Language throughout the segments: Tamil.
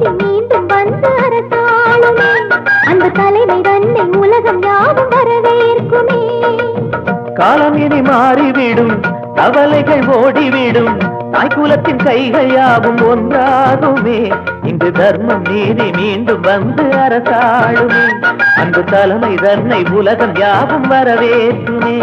நீதி மீண்டும் வந்து அரசாளுமே அந்த தலைமை தன்னை உலகம் யாவும் வரவேற்குமே காலம் இனி மாறிவிடும் கவலைகள் ஓடிவிடும் தாய்குலத்தின் கைகள் யாவும் ஒன்றாகுமே இங்கு தர்மம் நீதி மீண்டும் வந்து அரசாளுமே அந்த தலைமை தன்னை உலகம் யாவும் வரவேற்றுமே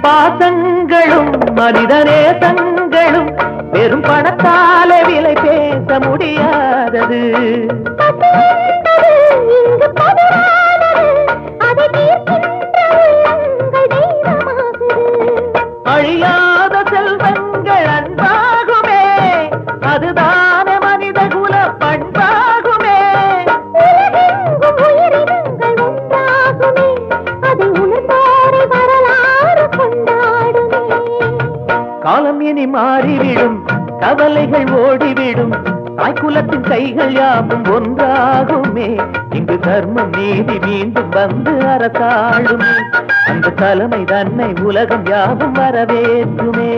பாசங்களும் மனிதனே தங்களும் பெரும் பணத்தாலே விலை பேச முடியாதது அழியாத செல்வங்கள் அன்பாகுமே அதுதான மனித குல பண்பாகுமே காலம் இனி மாறிவிடும் கவலைகள் ஓடிவிடும் தாய்குலத்தின் கைகள் யாவும் ஒன்றாகுமே இங்கு தர்மம் நீதி மீண்டும் வந்து அரசாளுமே அந்த தலைமை தன்னை உலகம் யாவும் வரவேற்றுமே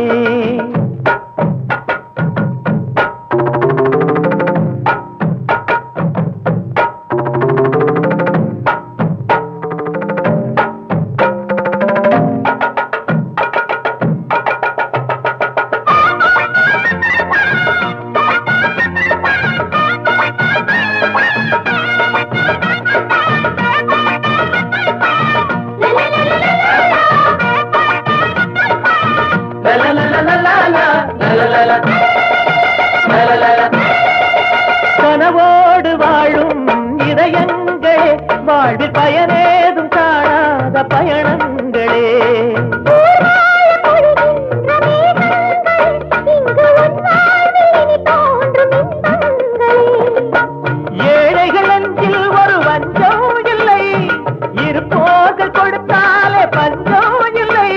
கனவோடு வாழும் இதயங்களே வாழ்வில் பயனேதும் காணாத பயணங்களே ஏழைகள் அஞ்சில் ஒரு வஞ்சம் இல்லை இருப்போர்கள் கொடுத்தாலே பஞ்சம் இல்லை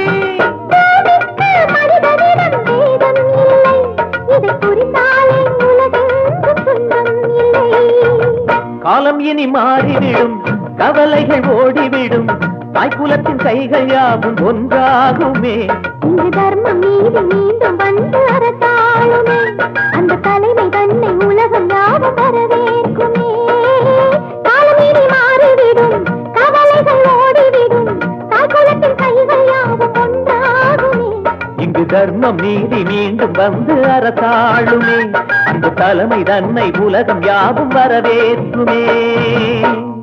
காலம் இனி மாறிவிடும் கவலைகள் ஓடிவிடும் தாய்குலத்தின் கைகள் யாவும் ஒன்றாகுமே இங்கு தர்மம் நீதி மீண்டும் வந்து அரசாளுமே அந்த தலைமை தன்னை உலகம் யாவும் வரவேற்குமே காலம் இனி மாறிவிடும் கவலைகள் ஓடிவிடும் தாய்குலத்தின் கைகள் யாவும் ஒன்றாகுமே இங்கு தர்மம் நீதி மீண்டும் வந்து அரசாளுமே அந்த தலைமை தன்னை உலகம் யாவும் வரவேற்றுமே